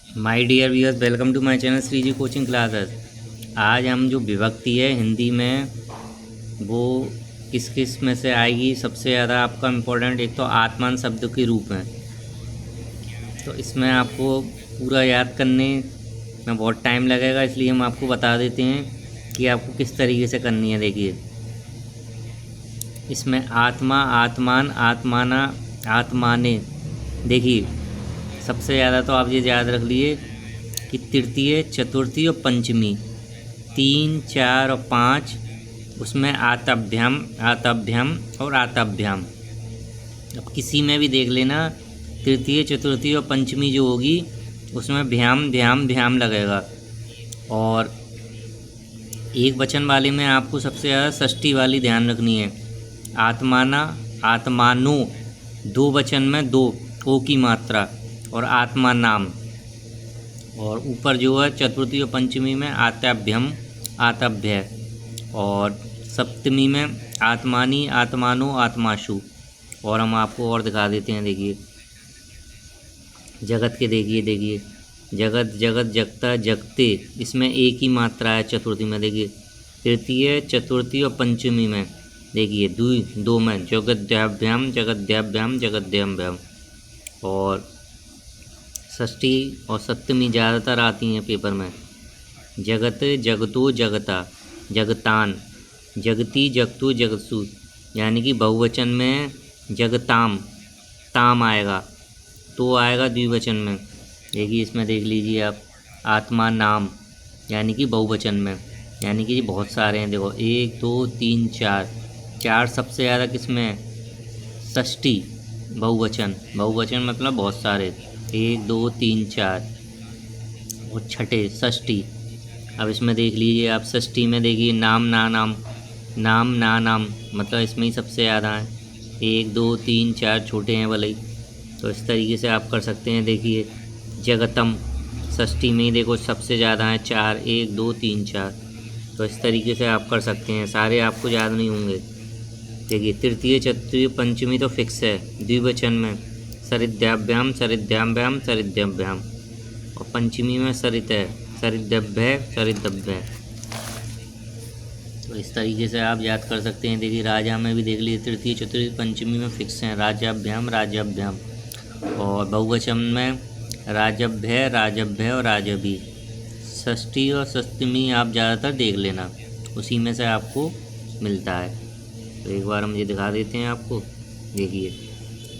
My dear viewers, welcome to my channel Shri ji coaching classes. आज हम जो विभक्ति है हिंदी में वो किस किस में से आएगी, सबसे ज़्यादा आपका इम्पोर्टेंट एक तो आत्मान शब्द के रूप में। तो इसमें आपको पूरा याद करने में बहुत टाइम लगेगा, इसलिए हम आपको बता देते हैं कि आपको किस तरीके से करनी है। देखिए, इसमें आत्मा, आत्मान, आत्माना, आत्माने। देखिए, सबसे ज़्यादा तो आप ये याद रख लिए कि तृतीय, चतुर्थी और पंचमी, 3, 4 और 5, उसमें आतभ्यम, आतभ्यम और आतभ्याम। अब किसी में भी देख लेना, तृतीय, चतुर्थी और पंचमी जो होगी उसमें भ्याम भ्याम भ्याम लगेगा। और एक वचन वाले में आपको सबसे ज़्यादा षष्ठी वाली ध्यान रखनी है। आत्माना, आत्मानो, दो वचन में दो ओ की मात्रा, और आत्मा नाम। और ऊपर जो है चतुर्थी और पंचमी में आतभ्यम, आतभ्य। और सप्तमी में आत्मानी, आत्मानो, आत्माशु। और हम आपको और दिखा देते हैं। देखिए, जगत के देखिए जगत, जगत, जगता, जगते, इसमें एक ही मात्रा है चतुर्थी में। देखिए, तृतीय, चतुर्थी और पंचमी में देखिए दो में जगद्याभ्याम, जगद्याभ्याम, जगद्याभ्याम। और षष्ठी और सप्तमी ज़्यादातर आती हैं पेपर में। जगत, जगतो, जगता, जगतान, जगती, जगतु, जगतसु, यानी कि बहुवचन में जगताम, ताम आएगा, तो आएगा द्विवचन में। देखिए, इसमें देख लीजिए आप, आत्मा नाम, यानी कि बहुवचन में, यानी कि बहुत सारे हैं। देखो, 1, 2, 3, 4, 4 सबसे ज़्यादा किस में है? षष्ठी, बहुवचन, बहुवचन मतलब बहुत सारे, 1, 2, 3, 4। और छठे षष्ठी। अब इसमें देख लीजिए आप, षष्ठी में देखिए नाम, ना नाम, नाम, ना नाम, मतलब इसमें ही सबसे ज़्यादा है। 1, 2, 3, 4 छोटे हैं भले ही। तो इस तरीके से आप कर सकते हैं। देखिए, जगतम, षष्ठी में ही देखो सबसे ज़्यादा है 4, 1, 2, 3, 4। तो इस तरीके से आप कर सकते हैं, सारे आपको याद नहीं होंगे। देखिए, तृतीय, चतुर्थी, पंचमी तो फिक्स है द्विवचन में, सरिद्याभ्याम, सरिद्याभ्याम, सरिद्याभ्याम। और पंचमी में सरित है, सरिद्भ्य, सरिद्भ्य। तो इस तरीके से आप याद कर सकते हैं। देखिए, राजा में भी देख लीजिए, तृतीय, चतुर्थी, पंचमी में फिक्स हैं, राजाभ्याम, राजाभ्याम। और बहुवचन में राजभ्य, राजभ्य और राजभी। षष्ठी और सप्तमी आप ज़्यादातर देख लेना, उसी में से आपको मिलता है। तो एक बार हम ये दिखा देते हैं आपको। देखिए,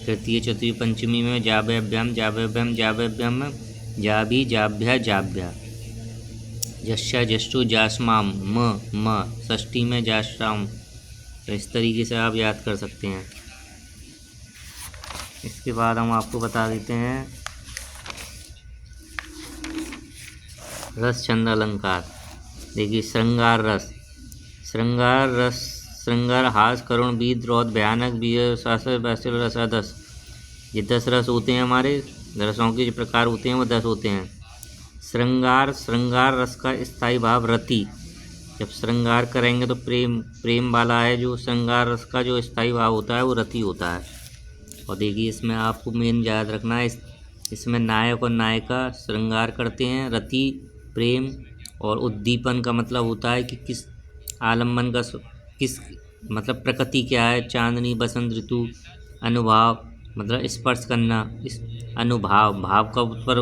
तृतीय, चतुर्थी, पंचमी में जाभ्याभ्याम, जाभ्याभ्याम, जाभ्याभ्याम में जाभी, जाभ्या, जाभ्या। जश्या, जश्चु, जासमाम, म, षष्ठी में जाश्राम। तो इस तरीके से आप याद कर सकते हैं। इसके बाद हम आपको बता देते हैं रस, छंद, अलंकार। देखिए, श्रृंगार रस, श्रृंगार रस, श्रृंगार, हास, करुण, बीत, रौद, भयानक, बीय, शास्त्र, वैसल, रसादस। ये 10 रस होते हैं हमारे। रसों के जो प्रकार होते हैं वो 10 होते हैं। श्रृंगार, श्रृंगार रस का स्थायी भाव रति। जब श्रृंगार करेंगे तो प्रेम, प्रेम वाला है जो श्रृंगार रस का जो स्थायी भाव होता है वो रति होता है। और देखिए, इसमें आपको मेन याद रखना है, इसमें नायक और नायिका श्रृंगार करते हैं, रति प्रेम। और उद्दीपन का मतलब होता है कि किस आलम्बन का, किस मतलब प्रकृति क्या है, चांदनी, बसंत ऋतु। अनुभाव मतलब स्पर्श करना, इस अनुभाव, भाव का ऊपर,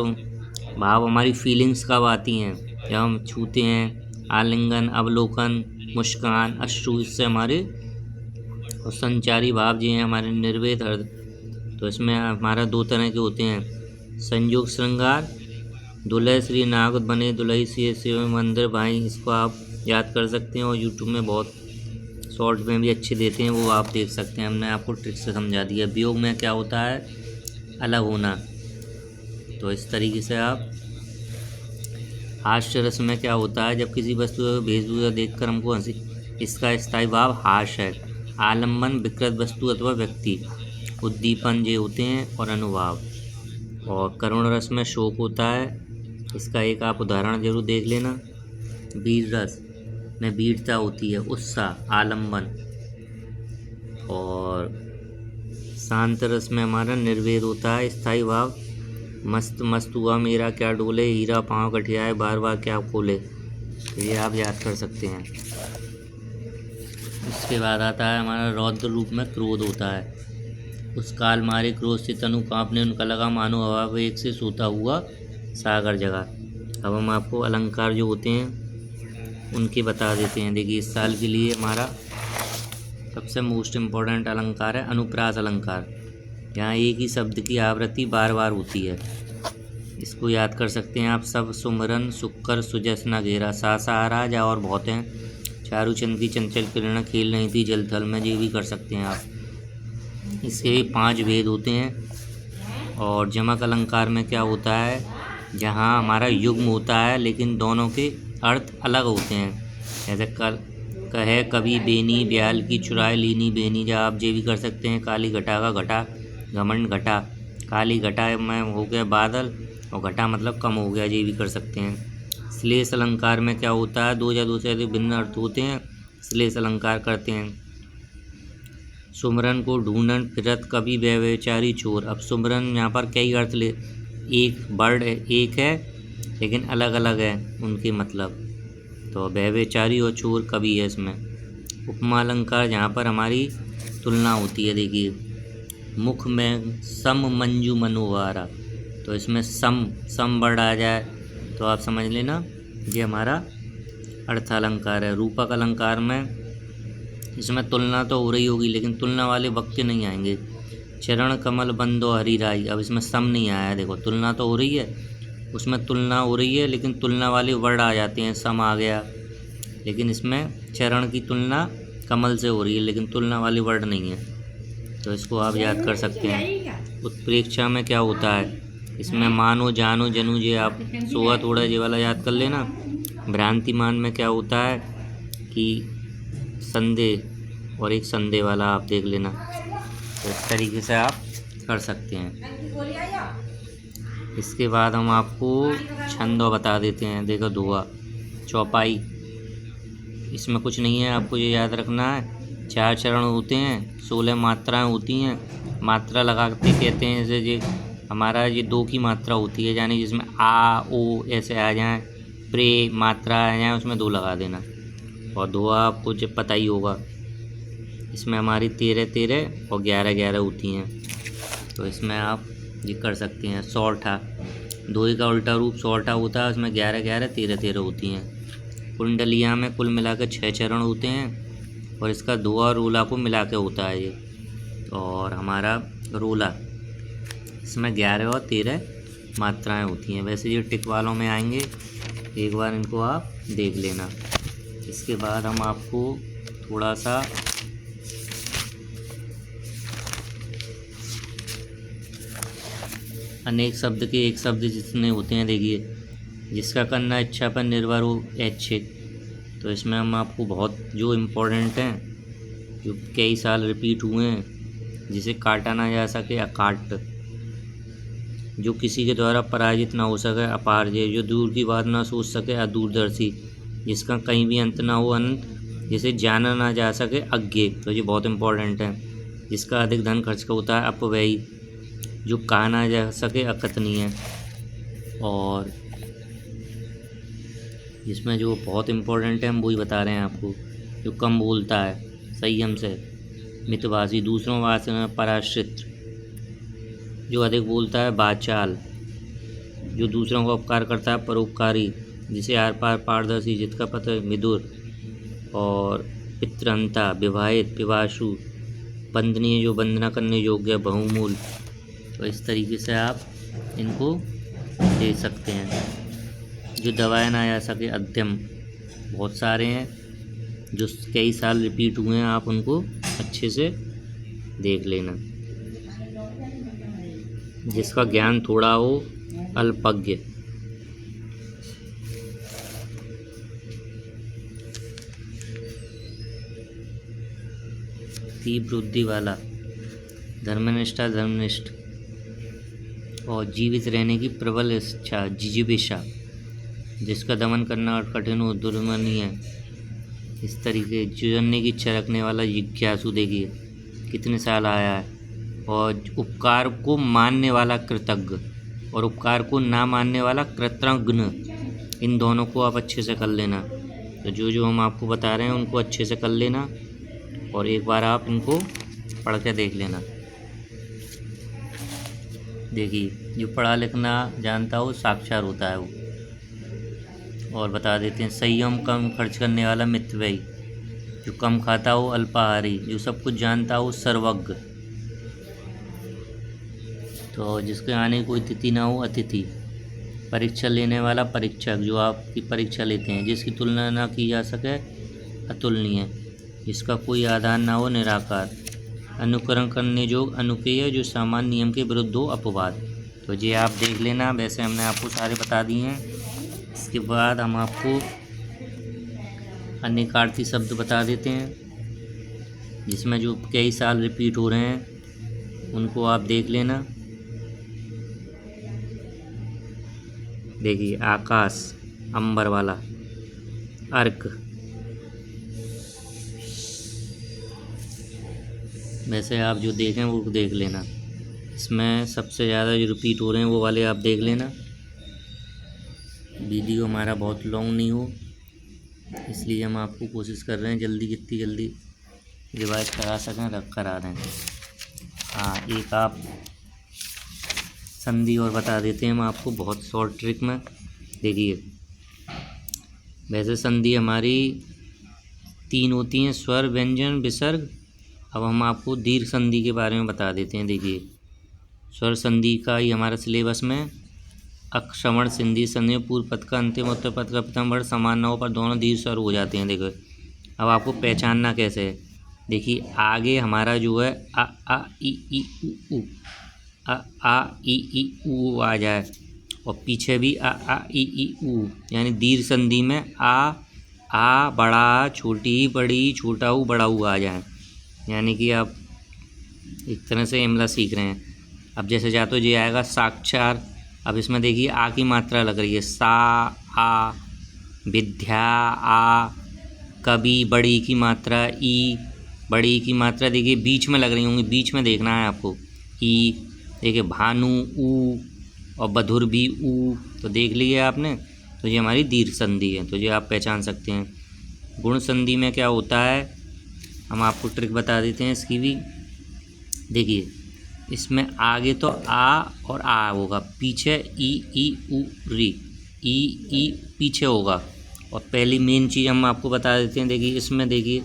भाव हमारी फीलिंग्स कब आती हैं? जब हम छूते हैं। आलिंगन, अवलोकन, मुस्कान, अश्रु, इससे हमारे। और संचारी भाव जी हैं हमारे, निर्वेद, हृदय। तो इसमें हमारा 2 तरह के होते हैं। संयोग श्रृंगार, दुल्हे श्री नाग बने दुल्ही सी शिव मंदिर भाई, इसको आप याद कर सकते हैं। और यूट्यूब में बहुत शॉर्ट में भी अच्छे देते हैं, वो आप देख सकते हैं। हमने आपको ट्रिक से समझा दिया। वियोग में क्या होता है? अलग होना। तो इस तरीके से आप। हास्य रस में क्या होता है? जब किसी वस्तु को भेषभूषा देखकर हमको हंसी, इसका स्थायी भाव हास्य है। आलम्बन, विकृत वस्तु अथवा व्यक्ति। उद्दीपन ये होते हैं। और अनुभाव। और करुण रस में शोक होता है, इसका एक आप उदाहरण जरूर देख लेना। वीर रस में वीरता होती है, उत्साह, आलम्बन। और शांत रस में हमारा निर्वेद होता है, स्थायी भाव। मस्त मस्त हुआ मेरा क्या डोले, हीरा पाँव कठियाए बार बार क्या खोले। तो ये आप याद कर सकते हैं। इसके बाद आता है हमारा रौद्र रूप में क्रोध होता है। उस काल मारे क्रोध से तनु कांपने, उनका लगा मानो हवा वेग से सोता हुआ सागर जगा। अब हम आपको अलंकार जो होते हैं उनके बता देते हैं। देखिए इस साल के लिए हमारा सबसे मोस्ट इम्पॉर्टेंट अलंकार है अनुप्रास अलंकार। यहाँ एक ही शब्द की आवृत्ति बार बार होती है। इसको याद कर सकते हैं आप। सब सुमरन सुक्कर सुजस न घेरा, सा सहारा जा और बहुत हैं, चारू चंद की चंचल किरण खेल नहीं थी जल थल में। ये भी कर सकते हैं आप। इसके भी 5 भेद होते हैं। और जमक अलंकार में क्या होता है, जहाँ हमारा युग्म होता है लेकिन दोनों के अर्थ अलग होते हैं। जैसे कहे कभी बेनी ब्याल की चुराए लीनी बेनी, जा आप ये भी कर सकते हैं। काली घटा का घटा घमंड घटा, काली घटा में हो गया बादल और घटा मतलब कम हो गया, ये भी कर सकते हैं। श्लेष अलंकार में क्या होता है, 2 या 2 से अधिक भिन्न अर्थ होते हैं, श्लेष अलंकार करते हैं। सुमरन को ढूंढन फिरत कभी व्यभिचारी चोर। अब सुमरन यहाँ पर कई अर्थ ले, एक वर्ड एक है लेकिन अलग अलग है उनके मतलब। तो व्यभिचारी और चोर कभी है इसमें। उपमा अलंकार जहाँ पर हमारी तुलना होती है। देखिए मुख में सम मंजू मनोवारा, तो इसमें सम वर्ड आ जाए तो आप समझ लेना ये हमारा अर्थ अलंकार है। रूपक अलंकार में इसमें तुलना तो हो रही होगी लेकिन तुलना वाले वाक्य नहीं आएंगे। चरण कमल बंदो हरी राई, अब इसमें सम नहीं आया। देखो तुलना तो हो रही है, उसमें तुलना हो रही है लेकिन तुलना वाले वर्ड आ जाते हैं, सम आ गया। लेकिन इसमें चरण की तुलना कमल से हो रही है लेकिन तुलना वाले वर्ड नहीं है, तो इसको आप याद कर सकते हैं। उत्प्रेक्षा में क्या होता है, इसमें मानो जानो जनू, ये आप सोआ थोड़ा ये वाला याद कर लेना। भ्रांतिमान में क्या होता है कि संदेह और एक संदेह वाला आप देख लेना। तो इस तरीके से आप कर सकते हैं। इसके बाद हम आपको छंदो बता देते हैं। देखो धुआ चौपाई, इसमें कुछ नहीं है, आपको ये याद रखना है। 4 चरण होते हैं, 16 मात्राएं होती हैं। मात्रा लगाते कहते हैं जैसे ये हमारा ये 2 की मात्रा होती है, यानी जिसमें आ ओ ऐसे आ जाएं, प्रे मात्रा आ जाए उसमें 2 लगा देना। और धुआ आपको जब पता ही होगा, इसमें हमारी 13 और 11 होती हैं। तो इसमें आप ये कर सकते हैं। सौरठा, धोए का उल्टा रूप सौरठा होता है, उसमें 11 13 होती हैं। कुंडलिया में कुल मिलाकर 6 चरण होते हैं और इसका धुआ और रोला को मिला के होता है ये। और हमारा रोला, इसमें 11 और 13 मात्राएं होती हैं। वैसे ये टिक वालों में आएंगे, एक बार इनको आप देख लेना। इसके बाद हम आपको थोड़ा सा अनेक शब्द के एक शब्द जितने होते हैं, देखिए जिसका करना इच्छा पर निर्भर हो ऐच्छिक। तो इसमें हम आपको बहुत जो इम्पोर्टेंट हैं, जो कई साल रिपीट हुए हैं, जिसे काटा ना जा सके अकाट, जो किसी के द्वारा पराजित ना हो सके अपारजय, जो दूर की बात ना सोच सके अदूरदर्शी, जिसका कहीं भी अंत ना हो अनंत, जिसे जाना ना जा सके अज्ञेय। तो ये बहुत इम्पोर्टेंट है। जिसका अधिक धन खर्च का होता है अपव्ययी, जो कहा ना जा सके अकथनीय। और जिसमें जो बहुत इम्पोर्टेंट है हम वही बता रहे हैं आपको, जो कम बोलता है संयम से मितभाषी, दूसरों वास में पराश्रित, जो अधिक बोलता है बाचाल, जो दूसरों का उपकार करता है परोपकारी, जिसे आर पार पारदर्शी, जिसका पत्र विदुर। और पितृहंता, विवाहित, पिवाशु, बंदनीय, जो वंदना करने योग्य, बहुमूल। तो इस तरीके से आप इनको दे सकते हैं। जो दबाया ना जा सके अध्यम, बहुत सारे हैं जो कई साल रिपीट हुए हैं, आप उनको अच्छे से देख लेना। जिसका ज्ञान थोड़ा हो अल्पज्ञ। तीव्र बुद्धि वाला, धर्मनिष्ठा धर्मनिष्ठ, और जीवित रहने की प्रबल इच्छा जिजीविषा, जिसका दमन करना और कठिन हो दुर्मनीय। इस तरीके जानने की इच्छा रखने वाला जिज्ञासु, देखिए कितने साल आया है। और उपकार को मानने वाला कृतज्ञ, और उपकार को ना मानने वाला कृतघ्न, इन दोनों को आप अच्छे से कर लेना। तो जो जो हम आपको बता रहे हैं उनको अच्छे से कर लेना और एक बार आप इनको पढ़ के देख लेना। देखिए, जो पढ़ा लिखना जानता हो साक्षर होता है वो। और बता देते हैं, संयम कम खर्च करने वाला मितव्ययी, जो कम खाता हो अल्पाहारी, जो सब कुछ जानता हो सर्वज्ञ, तो जिसके आने की कोई तिथि ना हो अतिथि, परीक्षा लेने वाला परीक्षक, जो आपकी परीक्षा लेते हैं, जिसकी तुलना ना की जा सके अतुलनीय, जिसका कोई आधार ना हो निराकार, अनुकरण करने योग्य अनुपेय, जो सामान्य नियम के विरुद्ध हो अपवाद। तो ये आप देख लेना। वैसे हमने आपको सारे बता दिए हैं। इसके बाद हम आपको अनेकार्थी शब्द बता देते हैं, जिसमें जो कई साल रिपीट हो रहे हैं उनको आप देख लेना। देखिए, आकाश अंबर वाला, अर्क, वैसे आप जो देखें वो देख लेना। इसमें सबसे ज़्यादा जो रिपीट हो रहे हैं वो वाले आप देख लेना। वीडियो हमारा बहुत लॉन्ग नहीं हो, इसलिए हम आपको कोशिश कर रहे हैं जल्दी, जितनी जल्दी रिवाइज करा सकें करा दें। हाँ, एक आप संधि और बता देते हैं हम आपको बहुत शॉर्ट ट्रिक में। देखिए, वैसे संधि हमारी 3 होती हैं, स्वर, व्यंजन, विसर्ग। अब हम आपको दीर्घ संधि के बारे में बता देते हैं। देखिए, स्वर संधि का ही हमारा सिलेबस में अक्षमण संधि, संधि में पूर्व पद का अंतिम उत्तर पद का प्रथम वर्ण समान न हो पर दोनों दीर्घ स्वर हो जाते हैं। देखो, अब आपको पहचानना कैसे है। देखिए, आगे हमारा जो है आ ई उ, आ ई उ आ जाए, और पीछे भी आ ई उ, यानी दीर्घ संधि में आ बड़ा, छोटी बड़ी, छोटा ऊ बड़ा ऊ आ जाए। यानी कि आप एक तरह से इमला सीख रहे हैं। अब जैसे जातो ये आएगा साक्षर। अब इसमें देखिए आ की मात्रा लग रही है, सा आ, विद्या आ, कभी बड़ी की मात्रा ई, बड़ी की मात्रा देखिए बीच में लग रही होंगी, बीच में देखना है आपको। ई, देखिए भानु ऊ, और बधुर भी ऊ, तो देख लिए आपने। तो ये हमारी दीर्घ संधि है, तो ये आप पहचान सकते हैं। गुण संधि में क्या होता है, हम आपको ट्रिक बता देते हैं इसकी भी। देखिए, इसमें आगे तो आ और आ होगा, पीछे ई उ री, ई पीछे होगा। और पहली मेन चीज़ हम आपको बता देते हैं। देखिए, इसमें देखिए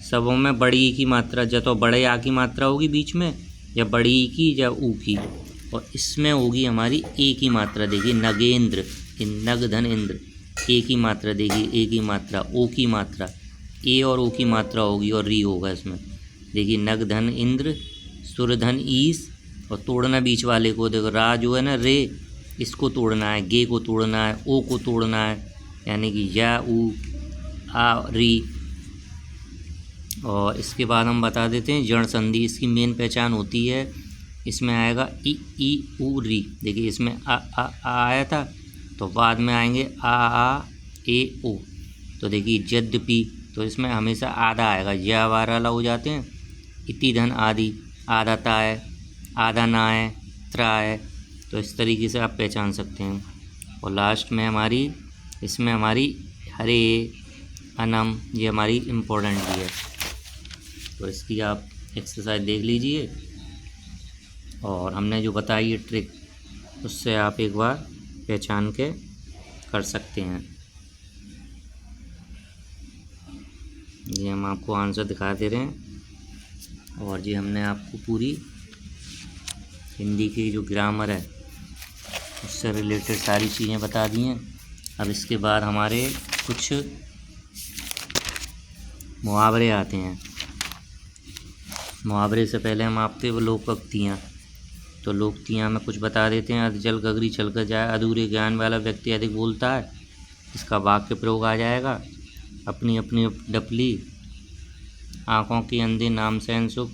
सबों में बड़ी की मात्रा, या तो बड़े आ की मात्रा होगी बीच में, या बड़ी की या ऊ की, और इसमें होगी हमारी ए की मात्रा। देखिए, नगेंद्र, नग धन इंद्र, ए की मात्रा। देखिए, ए की मात्रा, ओ की मात्रा, ए और ओ की मात्रा होगी, और री होगा इसमें। देखिए, नग धन इंद्र, सुर धन ईस, और तोड़ना बीच वाले को। देखो, रा जो है ना रे, इसको तोड़ना है, गे को तोड़ना है, ओ को तोड़ना है, यानी कि या ऊ आ री। और इसके बाद हम बता देते हैं जड़ संधि। इसकी मेन पहचान होती है, इसमें आएगा ई उ री। देखिए, इसमें आ आया था, तो बाद में आएंगे आ ए ओ। तो देखिए, यद्यपि, तो इसमें हमेशा आधा आएगा, या वाला हो जाते हैं। इति धन आदि, आधा ता है, आधा ना है, त्रा है। तो इस तरीके से आप पहचान सकते हैं। और लास्ट में हमारी, इसमें हमारी हरे अनम, ये हमारी इम्पोर्टेंट भी है। तो इसकी आप एक्सरसाइज देख लीजिए, और हमने जो बताई है ट्रिक, उससे आप एक बार पहचान के कर सकते हैं। ये हम आपको आंसर दिखा दे रहे हैं, और जी हमने आपको पूरी हिंदी की जो ग्रामर है उससे रिलेटेड सारी चीज़ें बता दी हैं। अब इसके बाद हमारे कुछ मुहावरे आते हैं। मुहावरे से पहले हम आपके वो लोकोक्तियाँ, तो लोकोक्तियाँ में कुछ बता देते हैं। अध जल गगरी चल कर जाए, अधूरे ज्ञान वाला व्यक्ति अधिक बोलता है, इसका वाक्य प्रयोग आ जाएगा। अपनी अपनी डपली, आँखों की अंधे नाम सहन सुख।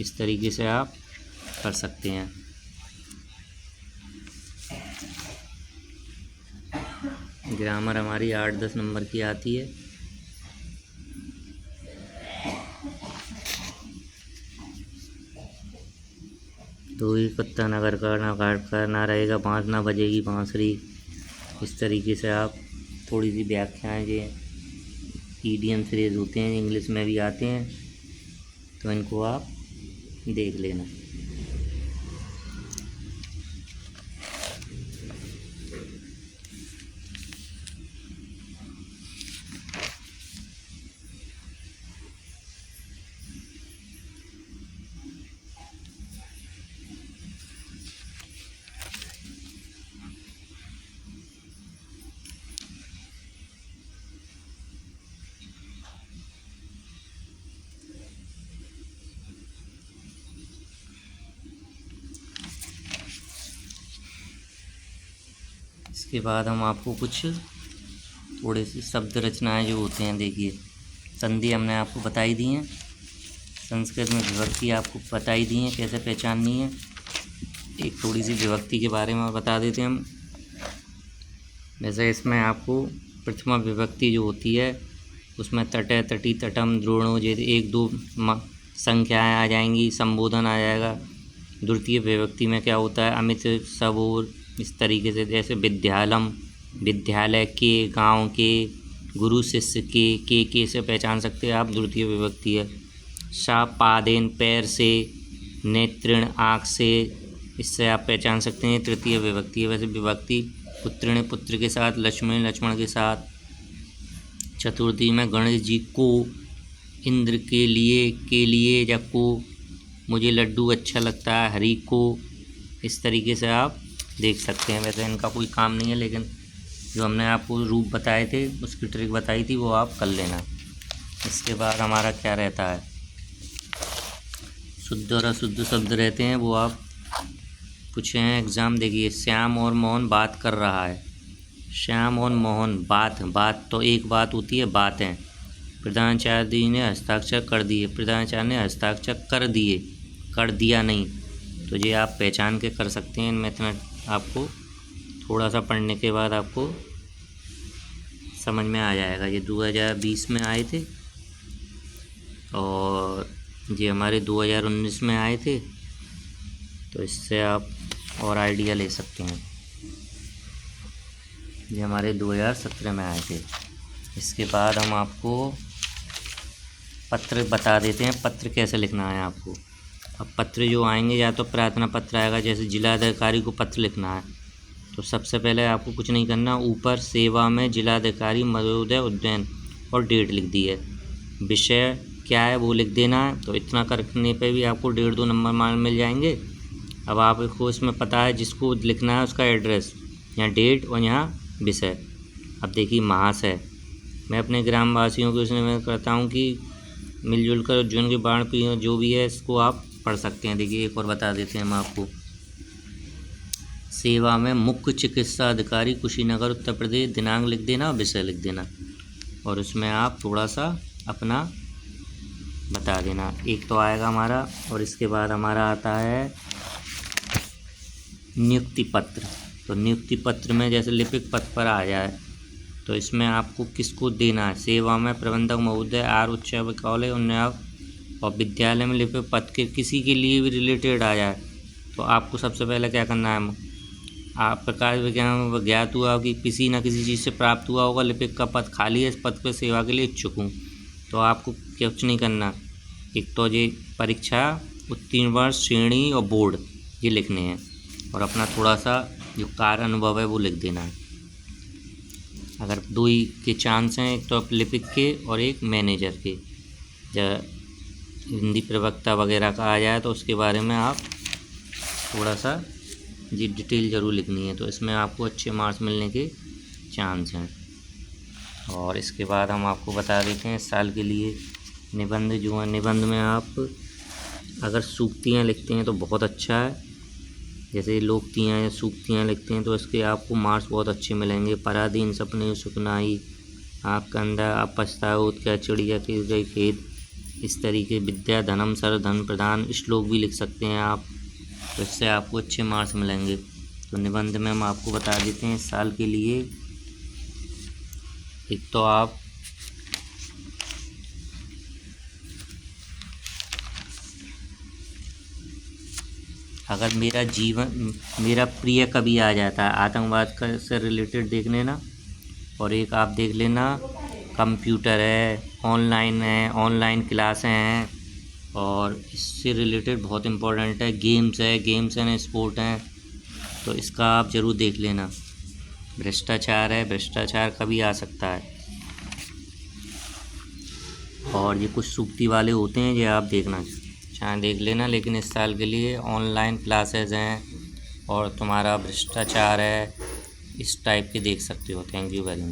इस तरीके से आप कर सकते हैं। ग्रामर हमारी 8-10 नंबर की आती है। 2 कुत्ता नगर का ना घाट का ना रहेगा बाँस ना बजेगी बाँसुरी। इस तरीके से आप थोड़ी सी व्याख्याएँ जो ईडियम फ्रेज होते हैं इंग्लिश में भी आते हैं, तो इनको आप देख लेना। इसके बाद हम आपको कुछ थोड़े से शब्द रचनाएं जो होते हैं, देखिए संधि हमने आपको बताई दी हैं, संस्कृत में विभक्ति आपको बताई दी हैं कैसे पहचाननी है। एक थोड़ी सी विभक्ति के बारे में और बता देते हैं हम। जैसे इसमें आपको प्रथमा विभक्ति जो होती है उसमें तट तटी तटम द्रोणो जैसे 1 2 संख्याएँ आ जाएंगी, संबोधन आ जाएगा। द्वितीय विभक्ति में क्या होता है अमित सब और इस तरीके से, जैसे विद्यालम विद्यालय के, गांव के, गुरु शिष्य के से पहचान सकते हैं आप, द्वितीय विभक्ति है। सा पादेन पैर से, नेत्रण आँख से, इससे आप पहचान सकते हैं तृतीय विभक्ति है। वैसे विभक्ति पुत्रिण पुत्र के साथ, लक्ष्मण लक्ष्मण के साथ। चतुर्थी में गणेश जी को, इंद्र के लिए या को, मुझे लड्डू अच्छा लगता है हरि को। इस तरीके से आप देख सकते हैं। वैसे इनका कोई काम नहीं है, लेकिन जो हमने आपको रूप बताए थे उसकी ट्रिक बताई थी वो आप कर लेना। इसके बाद हमारा क्या रहता है, शुद्ध और अशुद्ध शब्द रहते हैं, वो आप पूछे हैं एग्ज़ाम। देखिए श्याम और मोहन बात कर रहा है। श्याम और मोहन बात तो एक बात होती है, बातें। प्रधानाचार्य ने हस्ताक्षर कर दिए, प्रधानाचार्य ने हस्ताक्षर कर दिए, कर दिया नहीं। तो ये आप पहचान के कर सकते हैं। इनमें इतना आपको थोड़ा सा पढ़ने के बाद आपको समझ में आ जाएगा। ये 2020 में आए थे और ये हमारे 2019 में आए थे, तो इससे आप और आइडिया ले सकते हैं। ये हमारे 2017 में आए थे। इसके बाद हम आपको पत्र बता देते हैं, पत्र कैसे लिखना है आपको। अब पत्र जो आएंगे, या तो प्रार्थना पत्र आएगा, जैसे जिलाधिकारी को पत्र लिखना है तो सबसे पहले आपको कुछ नहीं करना, ऊपर सेवा में जिलाधिकारी महोदय उद्यान और डेट लिख दी है। विषय क्या है वो लिख देना है। तो इतना करने पे भी आपको 1.5-2 नंबर मान मिल जाएंगे। अब आपको इसमें पता है जिसको लिखना है उसका एड्रेस, यहाँ डेट और यहाँ विषय। अब देखिए महाशय, मैं अपने ग्रामवासियों को इसमें मैं कहता हूँ कि मिलजुल कर जीवन के बाण पीढ़ी जो भी है इसको आप पढ़ सकते हैं। देखिए एक और बता देते हैं हम आपको। सेवा में मुख्य चिकित्सा अधिकारी कुशीनगर उत्तर प्रदेश, दिनांक लिख देना, विषय लिख देना और उसमें आप थोड़ा सा अपना बता देना। एक तो आएगा हमारा, और इसके बाद हमारा आता है नियुक्ति पत्र। तो नियुक्ति पत्र में जैसे लिपिक पद पर आ जाए तो इसमें आपको किसको देना है। सेवा में प्रबंधक महोदय आर उच्च विद्यालय उन्नाव, और विद्यालय में लिपिक पद के किसी के लिए भी रिलेटेड आ जाए तो आपको सबसे पहले क्या करना है, आप प्रकाश विज्ञान में ज्ञात हुआ कि किसी न किसी चीज़ से प्राप्त हुआ होगा, लिपिक का पद खाली है, इस पद पर सेवा के लिए इच्छुक हूँ। तो आपको कुछ नहीं करना, एक तो ये परीक्षा उत्तीर्ण वर्ष, श्रेणी और बोर्ड ये लिखने हैं, और अपना थोड़ा सा जो कार्य अनुभव है वो लिख देना है। अगर 2 ही के चांस हैं, एक तो लिपिक के और एक मैनेजर के। जब हिंदी प्रवक्ता वगैरह का आ जाए तो उसके बारे में आप थोड़ा सा जी डिटेल ज़रूर लिखनी है, तो इसमें आपको अच्छे मार्क्स मिलने के चांस हैं। और इसके बाद हम आपको बता देते हैं इस साल के लिए निबंध जो है। निबंध में आप अगर सूक्तियाँ लिखते हैं तो बहुत अच्छा है, जैसे लोकतियाँ या सूक्तियाँ लिखते हैं तो इसके आपको मार्क्स बहुत अच्छे मिलेंगे। पराधीन सपने सुखनाई, आपका अंदर आप पछताओ क्या चिड़िया की गई खेत, इस तरीके विद्या धनम सर धन प्रदान श्लोक भी लिख सकते हैं आप, तो इससे आपको अच्छे मार्क्स मिलेंगे। तो निबंध में हम आपको बता देते हैं इस साल के लिए, एक तो आप अगर मेरा प्रिय कभी आ जाता है आतंकवाद का से रिलेटेड देख लेना। और एक आप देख लेना कंप्यूटर है, ऑनलाइन क्लासें हैं, और इससे रिलेटेड बहुत इम्पोर्टेंट है गेम्स एंड स्पोर्ट हैं, तो इसका आप ज़रूर देख लेना। भ्रष्टाचार है, भ्रष्टाचार कभी आ सकता है। और ये कुछ सूक्ति वाले होते हैं, ये आप देखना चाहे देख लेना, लेकिन इस साल के लिए ऑनलाइन क्लासेस हैं और तुम्हारा भ्रष्टाचार है, इस टाइप के देख सकते हो। Thank you very much.